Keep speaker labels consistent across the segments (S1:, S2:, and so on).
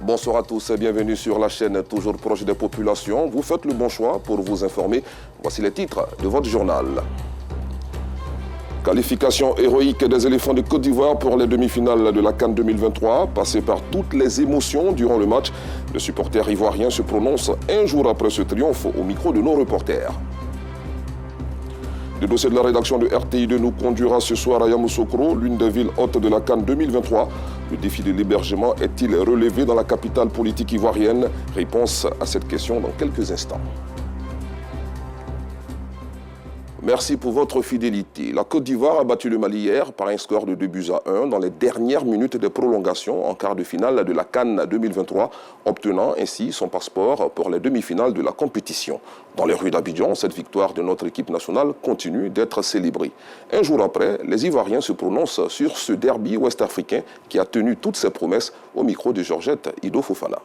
S1: Bonsoir à tous et bienvenue sur la chaîne toujours proche des populations. Vous faites le bon choix pour vous informer. Voici les titres de votre journal. Qualification héroïque des éléphants de Côte d'Ivoire pour les demi-finales de la CAN 2023. Passé par toutes les émotions durant le match, le supporter ivoirien se prononce un jour après ce triomphe au micro de nos reporters. Le dossier de la rédaction de RTI2 nous conduira ce soir à Yamoussoukro, l'une des villes hautes de la CAN 2023. Le défi de l'hébergement est-il relevé dans la capitale politique ivoirienne? Réponse à cette question dans quelques instants. Merci pour votre fidélité. La Côte d'Ivoire a battu le Mali hier par un score de 2-1 dans les dernières minutes de prolongation en quart de finale de la CAN 2023, obtenant ainsi son passeport pour les demi-finales de la compétition. Dans les rues d'Abidjan, cette victoire de notre équipe nationale continue d'être célébrée. Un jour après, les Ivoiriens se prononcent sur ce derby ouest-africain qui a tenu toutes ses promesses au micro de Georgette Ido Fofana.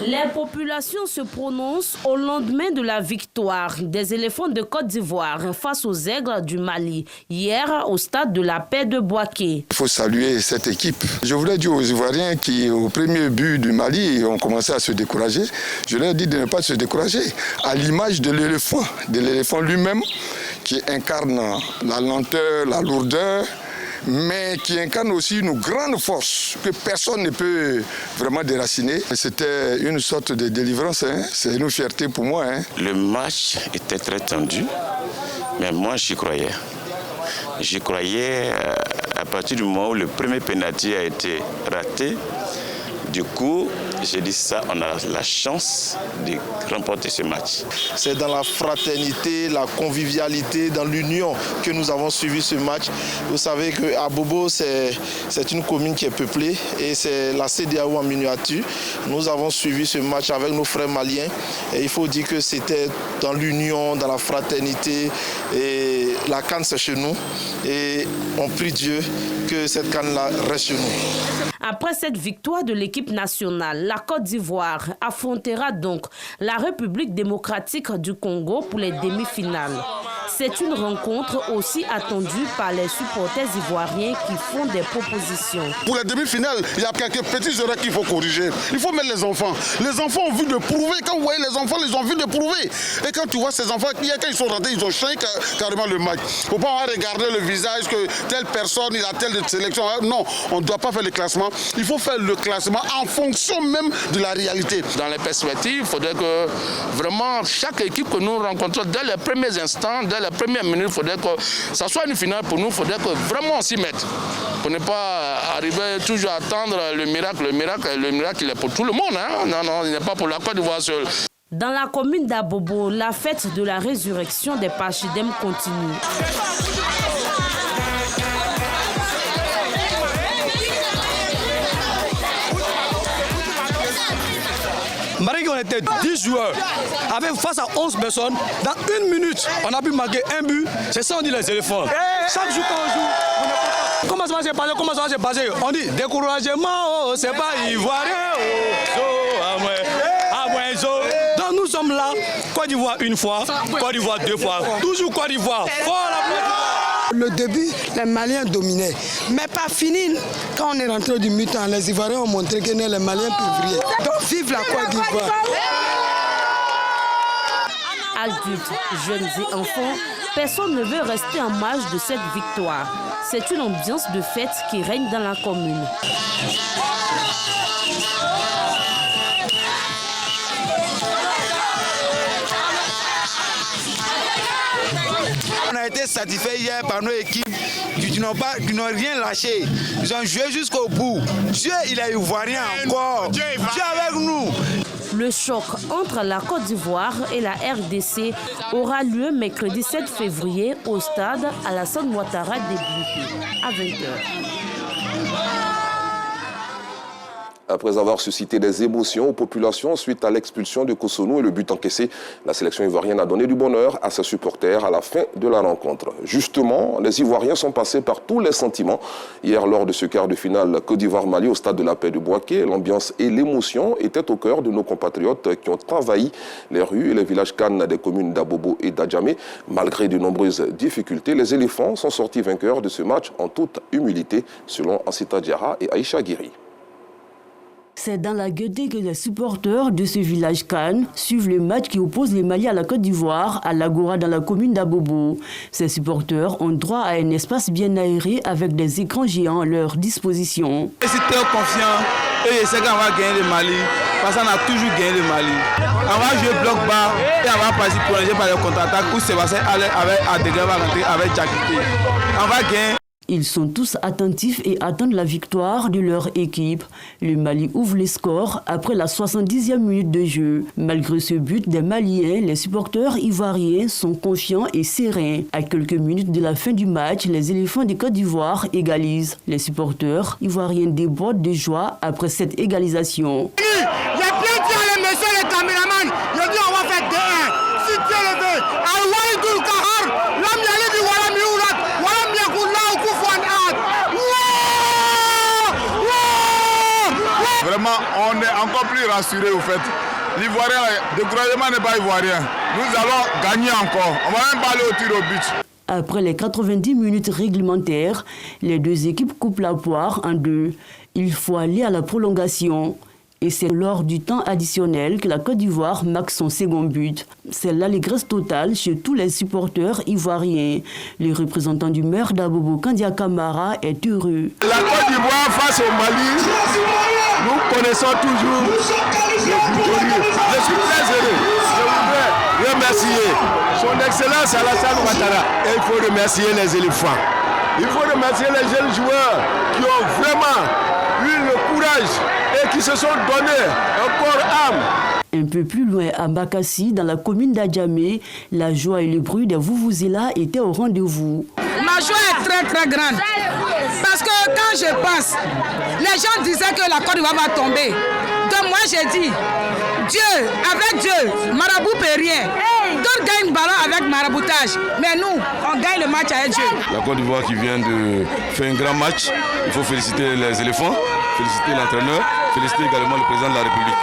S2: Les populations se prononcent au lendemain de la victoire des éléphants de Côte d'Ivoire face aux aigles du Mali, hier au stade de la Paix de Bouaké.
S3: Il faut saluer cette équipe. Je voulais dire aux Ivoiriens qui, au premier but du Mali, ont commencé à se décourager. Je leur ai dit de ne pas se décourager, à l'image de l'éléphant lui-même, qui incarne la lenteur, la lourdeur, mais qui incarne aussi une grande force que personne ne peut vraiment déraciner. C'était une sorte de délivrance, c'est une fierté pour moi.
S4: Le match était très tendu, mais moi j'y croyais. J'y croyais à partir du moment où le premier pénalty a été raté. Du coup, j'ai dit ça, on a la chance de remporter ce match.
S5: C'est dans la fraternité, la convivialité, dans l'union que nous avons suivi ce match. Vous savez qu'à Bobo, c'est une commune qui est peuplée et c'est la CEDEAO en miniature. Nous avons suivi ce match avec nos frères maliens et il faut dire que c'était dans l'union, dans la fraternité et la CAN c'est chez nous et on prie Dieu que cette CAN-là reste chez nous.
S2: Après cette victoire de l'équipe nationale, la Côte d'Ivoire affrontera donc la République démocratique du Congo pour les demi-finales. C'est une rencontre aussi attendue par les supporters ivoiriens qui font des propositions.
S6: Pour les demi-finales, il y a quelques petits erreurs qu'il faut corriger. Il faut mettre les enfants. Les enfants ont vu de prouver. Quand vous voyez les enfants, ils ont vu de prouver. Et quand tu vois ces enfants, quand ils sont rentrés, ils ont changé carrément le match. Il ne faut pas regarder le visage que telle personne, il a telle sélection. Non, on ne doit pas faire le classement. Il faut faire le classement en fonction même de la réalité.
S7: Dans les perspectives, il faudrait que vraiment chaque équipe que nous rencontrons dès les premiers instants, dès les premières minutes, il faudrait que ça soit une finale pour nous, il faudrait que vraiment on s'y mette. Pour ne pas arriver toujours à attendre le miracle. Le miracle, il est pour tout le monde. Non, il n'est pas pour la Côte d'Ivoire seule.
S2: Dans la commune d'Abobo, la fête de la résurrection des Pachidem continue.
S8: Marie, on était 10 joueurs, avec face à 11 personnes. Dans une minute, on a pu marquer un but. C'est ça, on dit les éléphants. Chaque jour qu'on joue, on n'est pas... Comment ça va se passer? Comment ça va se passer? On dit découragement, c'est pas ivoirien. Donc nous sommes là, Côte d'Ivoire une fois, Côte d'Ivoire deux fois, toujours Côte d'Ivoire.
S9: Le début, les Maliens dominaient, mais pas fini. Quand on est rentré du mi-temps, les Ivoiriens ont montré que les Maliens peuvent briller. Donc vive la Côte d'Ivoire.
S2: Adultes, jeunes et enfants, personne ne veut rester en marge de cette victoire. C'est une ambiance de fête qui règne dans la commune.
S10: On a été satisfait hier par nos équipes qui n'ont rien lâché. Ils ont joué jusqu'au bout. Dieu, il est ivoirien encore. Dieu avec nous.
S2: Le choc entre la Côte d'Ivoire et la RDC aura lieu mercredi 7 février au stade Alassane Ouattara de à 20h.
S1: Après avoir suscité des émotions aux populations suite à l'expulsion de Cotonou et le but encaissé, la sélection ivoirienne a donné du bonheur à ses supporters à la fin de la rencontre. Justement, les Ivoiriens sont passés par tous les sentiments. Hier, lors de ce quart de finale Côte d'Ivoire-Mali au stade de la Paix de Bouaké, l'ambiance et l'émotion étaient au cœur de nos compatriotes qui ont envahi les rues et les villages cannes des communes d'Abobo et d'Adjamé. Malgré de nombreuses difficultés, les éléphants sont sortis vainqueurs de ce match en toute humilité, selon Ansita Diarra et Aïcha Guiri.
S11: C'est dans la gaieté que les supporters de ce village Cannes suivent le match qui oppose les Mali à la Côte d'Ivoire à l'Agora dans la commune d'Abobo. Ces supporters ont droit à un espace bien aéré avec des écrans géants à leur disposition.
S10: Je suis très confiant et je sais qu'on va gagner le Mali parce qu'on a toujours gagné le Mali. On va jouer bloc bas et on va passer prolongé par les contre-attaques où Sébastien avec Adega va rentrer avec Jakité. On va gagner.
S11: Ils sont tous attentifs et attendent la victoire de leur équipe. Le Mali ouvre les scores après la 70e minute de jeu. Malgré ce but des Maliens, les supporters ivoiriens sont confiants et sereins. À quelques minutes de la fin du match, les éléphants de Côte d'Ivoire égalisent. Les supporters ivoiriens débordent de joie après cette égalisation.
S12: J'ai bien dit à les messieurs les caméramans, je dis on va faire 2-1. Si Dieu le veut, Al-Walidul Kahar, l'homme y'allait du Walami Oulat, Walam Yakoula ou Koufouan Ad.
S6: Vraiment, on est encore plus rassurés au fait. L'Ivoirien, le découragement n'est pas ivoirien. Nous allons gagner encore. On va même pas aller au tir au but.
S11: Après les 90 minutes réglementaires, les deux équipes coupent la poire en deux. Il faut aller à la prolongation. Et c'est lors du temps additionnel que la Côte d'Ivoire marque son second but. C'est l'allégresse totale chez tous les supporters ivoiriens. Le représentant du maire d'Abobo, Kandia Kamara, est heureux.
S13: La Côte d'Ivoire face au Mali, nous connaissons toujours le victorieux. Je suis très heureux. Je voudrais remercier son Excellence Alassane Ouattara. Et il faut remercier les éléphants. Il faut remercier les jeunes joueurs qui ont vraiment eu le courage et qui se sont donnés un corps âme.
S11: Un peu plus loin à Bakassi, dans la commune d'Adjamé, la joie et le bruit des Vuvuzela étaient au rendez-vous.
S14: Ma joie est très très grande parce que quand je passe, les gens disaient que la Côte d'Ivoire va tomber. Donc moi j'ai dit, Dieu, avec Dieu, marabout peut rien. D'autres gagnent le ballon avec maraboutage, mais nous, on gagne le match avec Dieu.
S15: La Côte d'Ivoire qui vient de faire un grand match, il faut féliciter les éléphants, féliciter l'entraîneur, féliciter également le président de la République.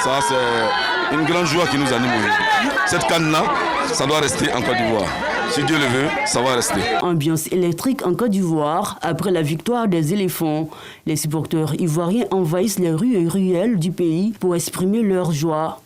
S15: Ça, c'est une grande joie qui nous anime aujourd'hui. Cette canne-là, ça doit rester en Côte d'Ivoire. Si Dieu le veut, ça va rester.
S11: Ambiance électrique en Côte d'Ivoire après la victoire des éléphants. Les supporters ivoiriens envahissent les rues et ruelles du pays pour exprimer leur joie.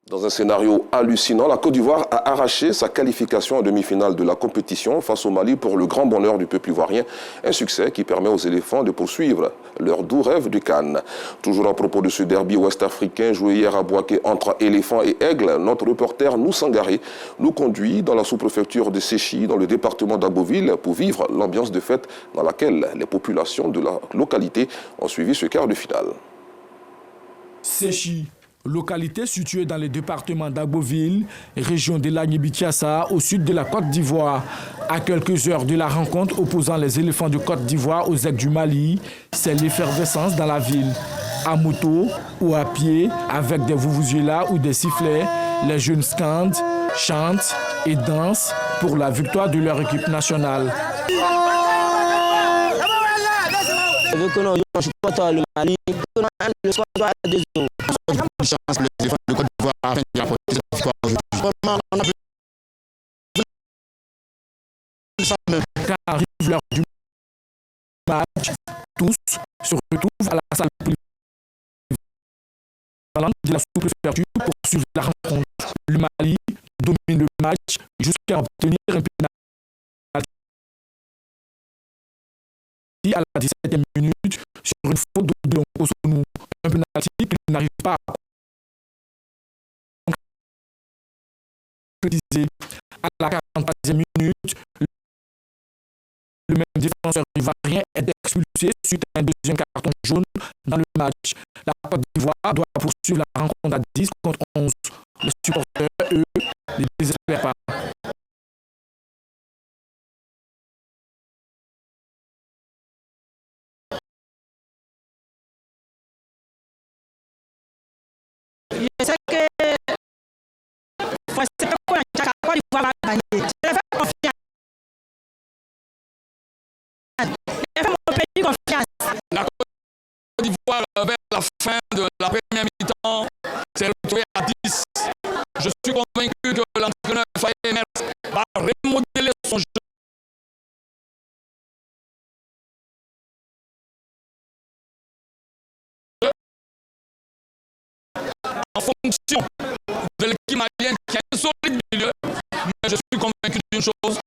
S1: Dans un scénario hallucinant, la Côte d'Ivoire a arraché sa qualification en demi-finale de la compétition face au Mali pour le grand bonheur du peuple ivoirien. Un succès qui permet aux éléphants de poursuivre leur doux rêve de Cannes. Toujours à propos de ce derby ouest-africain joué hier à Bouaké entre éléphants et aigles, notre reporter Noussangaré nous conduit dans la sous-préfecture de Séchi, dans le département d'Aboville, pour vivre l'ambiance de fête dans laquelle les populations de la localité ont suivi ce quart de finale.
S16: Séchi, localité située dans le département d'Agboville, région de l'Agny-Bikiassa, au sud de la Côte d'Ivoire. À quelques heures de la rencontre opposant les éléphants de Côte d'Ivoire aux aigles du Mali, c'est l'effervescence dans la ville. À moto ou à pied, avec des vuvuzelas ou des sifflets, les jeunes scandent, chantent et dansent pour la victoire de leur équipe nationale.
S17: Le Mali, le soir à 2 jours. Chance pour les éléphants de Côte d'Ivoire afin de remporter cette victoire aujourd'hui. Vraiment, on a
S16: quand arrive l'heure du match, tous se retrouvent à la salle de la sous-préfecture pour suivre la rencontre. Le Mali domine le match jusqu'à obtenir un pénalty à la 17e minute sur une faute de Lonkosonou. Un pénalty qui n'arrive pas à concrétiser. À la 43e minute, le même défenseur ivoirien est expulsé suite à un deuxième carton jaune dans le match. La Côte d'Ivoire doit poursuivre la rencontre à 10 contre 11. Les supporters, eux, ne désespèrent pas.
S14: Je sais que c'est pourquoi la Côte d'Ivoire va gagner. Je fais confiance. Je fais mon pays confiance.
S7: La Côte d'Ivoire, vers la fin de la première mi-temps, s'est retrouvée à 10. Je suis convaincu que l'entraîneur Faye va remodeler son jeu.
S8: fonction de l'équipe malienne qui a un solide milieu, mais je suis convaincu d'une chose.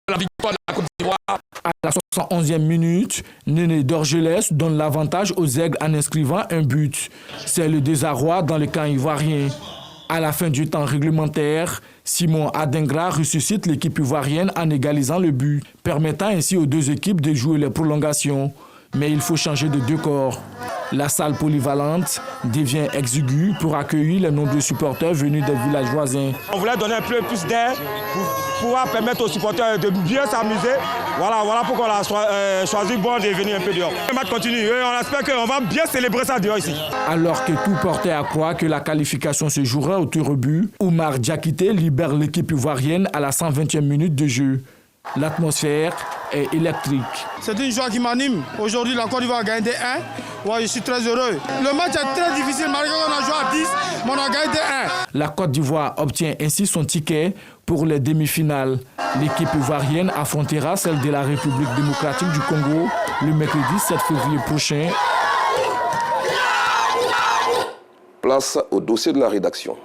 S8: La victoire de la Côte d'Ivoire.
S16: À la 71e minute, Néné Dorgelès donne l'avantage aux Aigles en inscrivant un but. C'est le désarroi dans le camp ivoirien. À la fin du temps réglementaire, Simon Adingra ressuscite l'équipe ivoirienne en égalisant le but, permettant ainsi aux deux équipes de jouer les prolongations. Mais il faut changer de décor. La salle polyvalente devient exiguë pour accueillir les nombreux supporters venus des villages voisins.
S18: On voulait donner un peu plus d'air pour pouvoir permettre aux supporters de bien s'amuser. Voilà pourquoi on a choisi de venir un peu dehors. Le match continue et on espère qu'on va bien célébrer ça dehors ici.
S16: Alors que tout portait à croire que la qualification se jouerait au tir au but, Oumar Diakité libère l'équipe ivoirienne à la 120e minute de jeu. L'atmosphère est électrique.
S19: C'est une joie qui m'anime. Aujourd'hui, la Côte d'Ivoire a gagné 1. Ouais, je suis très heureux. Le match est très difficile, malgré qu'on a joué à 10, mais on a gagné 1.
S16: La Côte d'Ivoire obtient ainsi son ticket pour les demi-finales. L'équipe ivoirienne affrontera celle de la République démocratique du Congo le mercredi 7 février prochain.
S1: Place au dossier de la rédaction.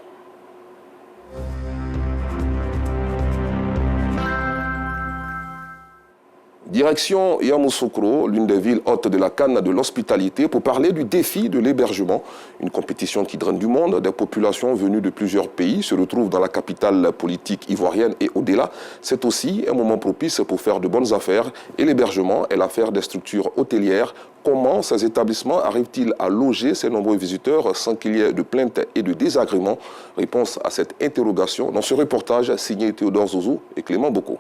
S1: Direction Yamoussoukro, l'une des villes hôtes de la canne de l'hospitalité, pour parler du défi de l'hébergement. Une compétition qui draine du monde. Des populations venues de plusieurs pays se retrouvent dans la capitale politique ivoirienne et au-delà. C'est aussi un moment propice pour faire de bonnes affaires. Et l'hébergement est l'affaire des structures hôtelières. Comment ces établissements arrivent-ils à loger ces nombreux visiteurs sans qu'il y ait de plaintes et de désagréments? Réponse à cette interrogation dans ce reportage signé Théodore Zouzou et Clément Boko.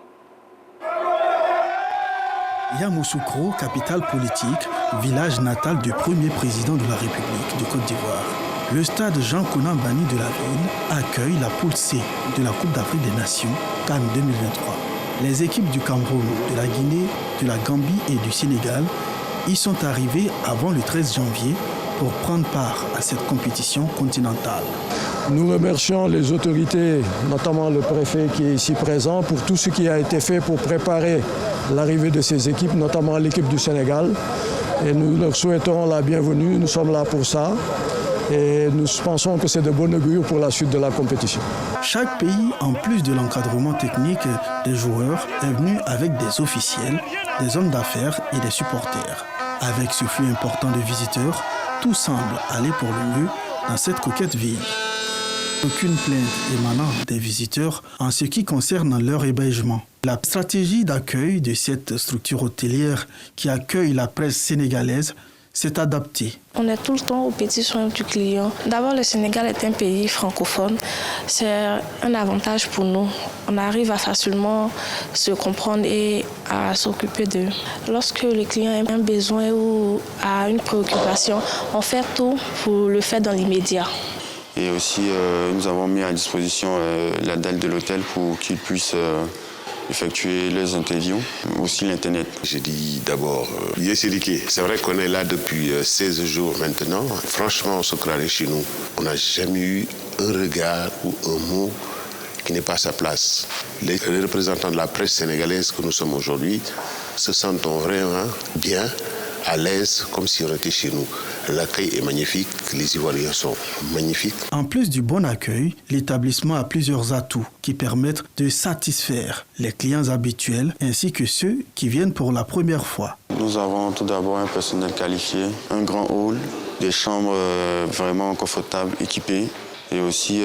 S20: Yamoussoukro, capitale politique, village natal du premier président de la République de Côte d'Ivoire. Le stade Jean-Konan Bani de la ville accueille la poule C de la Coupe d'Afrique des Nations, CAN 2023. Les équipes du Cameroun, de la Guinée, de la Gambie et du Sénégal y sont arrivées avant le 13 janvier pour prendre part à cette compétition continentale.
S21: Nous remercions les autorités, notamment le préfet qui est ici présent, pour tout ce qui a été fait pour préparer l'arrivée de ces équipes, notamment l'équipe du Sénégal. Et nous leur souhaitons la bienvenue, nous sommes là pour ça. Et nous pensons que c'est de bon augure pour la suite de la compétition.
S20: Chaque pays, en plus de l'encadrement technique des joueurs, est venu avec des officiels, des hommes d'affaires et des supporters. Avec ce flux important de visiteurs, tout semble aller pour le mieux dans cette coquette ville. Aucune plainte émanant des visiteurs en ce qui concerne leur hébergement. La stratégie d'accueil de cette structure hôtelière qui accueille la presse sénégalaise s'est adaptée.
S22: On est tout le temps aux petits soins du client. D'abord, le Sénégal est un pays francophone. C'est un avantage pour nous. On arrive à facilement se comprendre et à s'occuper d'eux. Lorsque le client a un besoin ou a une préoccupation, on fait tout pour le faire dans l'immédiat.
S23: Et aussi, nous avons mis à disposition la dalle de l'hôtel pour qu'ils puissent effectuer les interviews, aussi l'Internet.
S24: Je dis d'abord, Yesirike, c'est vrai qu'on est là depuis 16 jours maintenant. Franchement, on se croirait chez nous. On n'a jamais eu un regard ou un mot qui n'est pas à sa place. Les représentants de la presse sénégalaise que nous sommes aujourd'hui se sentent vraiment bien, à l'aise, comme si on était chez nous. L'accueil est magnifique, les Ivoiriens sont magnifiques.
S20: En plus du bon accueil, l'établissement a plusieurs atouts qui permettent de satisfaire les clients habituels ainsi que ceux qui viennent pour la première fois.
S23: Nous avons tout d'abord un personnel qualifié, un grand hall, des chambres vraiment confortables, équipées et aussi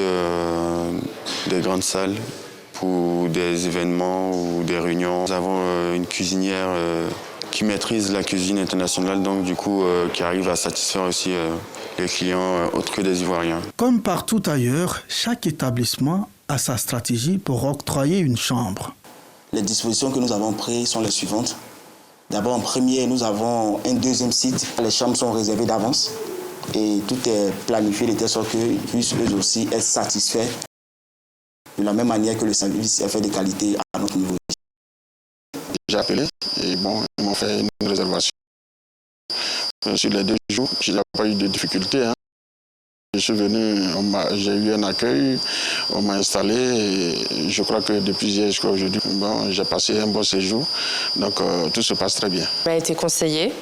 S23: des grandes salles pour des événements ou des réunions. Nous avons une cuisinière qui maîtrise la cuisine internationale, donc du coup qui arrive à satisfaire aussi les clients autres que des Ivoiriens.
S20: Comme partout ailleurs, chaque établissement a sa stratégie pour octroyer une chambre.
S25: Les dispositions que nous avons prises sont les suivantes. D'abord, en premier, nous avons un deuxième site. Les chambres sont réservées d'avance et tout est planifié de telle sorte qu'ils puissent eux aussi être satisfaits de la même manière que le service est fait de qualité à notre niveau.
S6: J'ai appelé et bon, ils m'ont fait une réservation. Sur les 2 jours, je n'ai pas eu de difficultés. Je suis venu, j'ai eu un accueil, on m'a installé et je crois que depuis hier jusqu'à aujourd'hui, bon, j'ai passé un bon séjour. Donc tout se passe très bien.
S26: On a été conseillé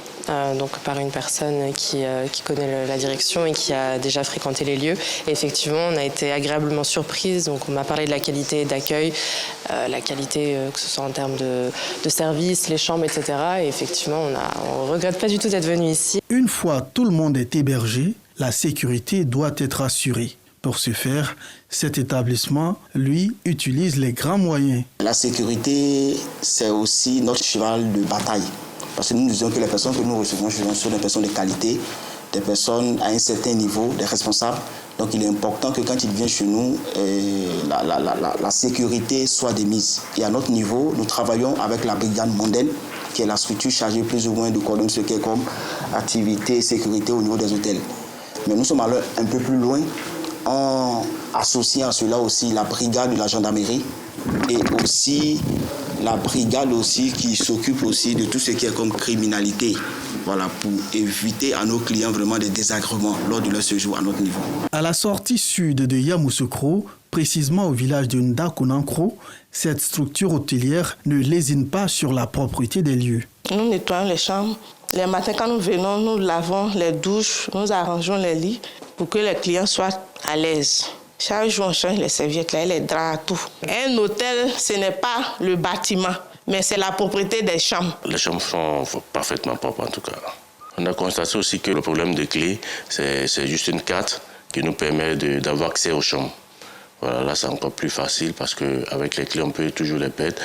S2: donc par une personne qui connaît la direction et qui a déjà fréquenté les lieux. Et effectivement, on a été agréablement surprise. Donc on m'a parlé de la qualité d'accueil, la qualité que ce soit en termes de services, les chambres, etc. Et effectivement, on ne regrette pas du tout d'être venu ici.
S20: Une fois tout le monde est hébergé, la sécurité doit être assurée. Pour ce faire, cet établissement, lui, utilise les grands moyens.
S25: La sécurité, c'est aussi notre cheval de bataille. Parce que nous disons que les personnes que nous recevons sont des personnes de qualité, des personnes à un certain niveau, des responsables. Donc il est important que quand ils viennent chez nous, la sécurité soit de mise. Et à notre niveau, nous travaillons avec la brigade mondaine, qui est la structure chargée plus ou moins de coordonner ce qui est comme activité et sécurité au niveau des hôtels. Mais nous sommes allés un peu plus loin, en associant à cela aussi la brigade de la gendarmerie et aussi la brigade aussi qui s'occupe aussi de tout ce qui est comme criminalité, voilà, pour éviter à nos clients vraiment des désagréments lors de leur séjour à notre niveau.
S20: À la sortie sud de Yamoussoukro, précisément au village de Ndakonankro, cette structure hôtelière ne lésine pas sur la propreté des lieux.
S22: Nous nettoyons les chambres. Les matins, quand nous venons, nous lavons les douches, nous arrangeons les lits pour que les clients soient à l'aise. Chaque jour, on change les serviettes, les draps, tout. Un hôtel, ce n'est pas le bâtiment, mais c'est la propriété des chambres.
S7: Les chambres sont parfaitement propres en tout cas. On a constaté aussi que le problème des clés, c'est juste une carte qui nous permet d'avoir accès aux chambres. Voilà, là, c'est encore plus facile parce qu'avec les clés, on peut toujours les perdre.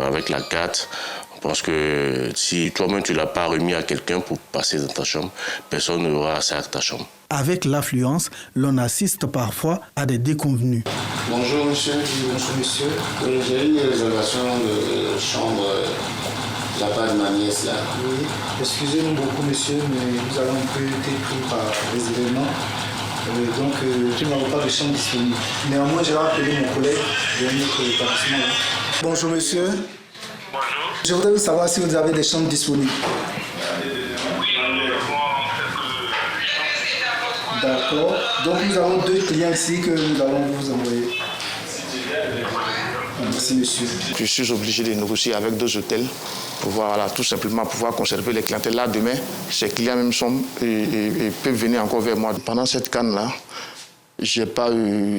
S7: Avec la carte, je pense que si toi-même tu ne l'as pas remis à quelqu'un pour passer dans ta chambre, personne n'aura accès à ta chambre. Avec
S20: l'affluence, l'on assiste parfois à des déconvenues.
S3: Bonjour monsieur, bonjour monsieur. J'ai eu une réservation de chambre de la part de ma nièce là.
S4: Oui, excusez-nous beaucoup monsieur, mais nous avons un peu été pris par les événements. Donc nous n'avons pas de chambre disponible. Néanmoins, je vais appeler mon collègue de notre établissement. Bonjour monsieur. Bonjour. Je voudrais savoir si vous avez des chambres disponibles. D'accord. Donc nous avons 2 clients ici que nous allons vous envoyer. Merci monsieur.
S3: Je suis obligé de négocier avec 2 hôtels pour pouvoir tout simplement pouvoir conserver les clientèles. Là demain, ces clients même et peuvent venir encore vers moi. Pendant cette canne-là, je n'ai pas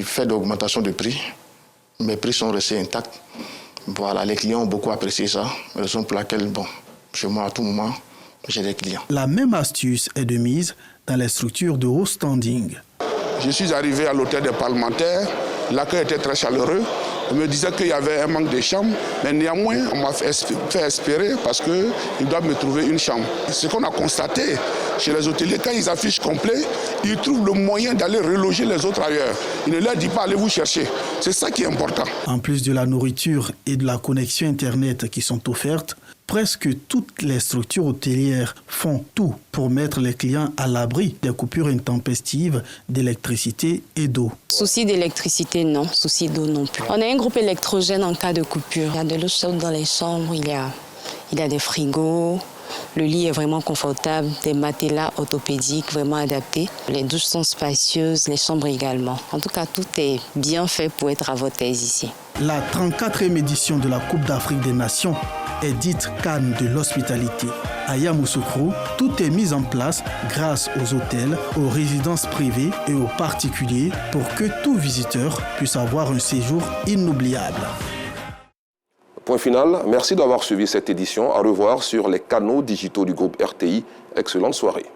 S3: fait d'augmentation de prix. Mes prix sont restés intacts. Voilà, les clients ont beaucoup apprécié ça. Raison pour laquelle, chez moi, à tout moment, j'ai des clients.
S20: La même astuce est de mise dans les structures de haut standing.
S6: Je suis arrivé à l'hôtel des parlementaires. L'accueil était très chaleureux. On me disait qu'il y avait un manque de chambres, mais néanmoins, on m'a fait espérer parce qu'ils doivent me trouver une chambre. Ce qu'on a constaté chez les hôteliers, quand ils affichent complet, ils trouvent le moyen d'aller reloger les autres ailleurs. Ils ne leur disent pas allez vous chercher. C'est ça qui est important.
S20: En plus de la nourriture et de la connexion Internet qui sont offertes, presque toutes les structures hôtelières font tout pour mettre les clients à l'abri des coupures intempestives d'électricité et d'eau.
S5: Souci d'électricité, non. Souci d'eau, non plus. On a un groupe électrogène en cas de coupure. Il y a de l'eau chaude dans les chambres, il y a des frigos. Le lit est vraiment confortable, des matelas orthopédiques vraiment adaptés. Les douches sont spacieuses, les chambres également. En tout cas, tout est bien fait pour être à votre aise ici.
S20: La 34e édition de la Coupe d'Afrique des Nations est dite Cannes de l'hospitalité. À Yamoussoukro, tout est mis en place grâce aux hôtels, aux résidences privées et aux particuliers pour que tout visiteur puisse avoir un séjour inoubliable.
S1: Point final, merci d'avoir suivi cette édition. À revoir sur les canaux digitaux du groupe RTI. Excellente soirée.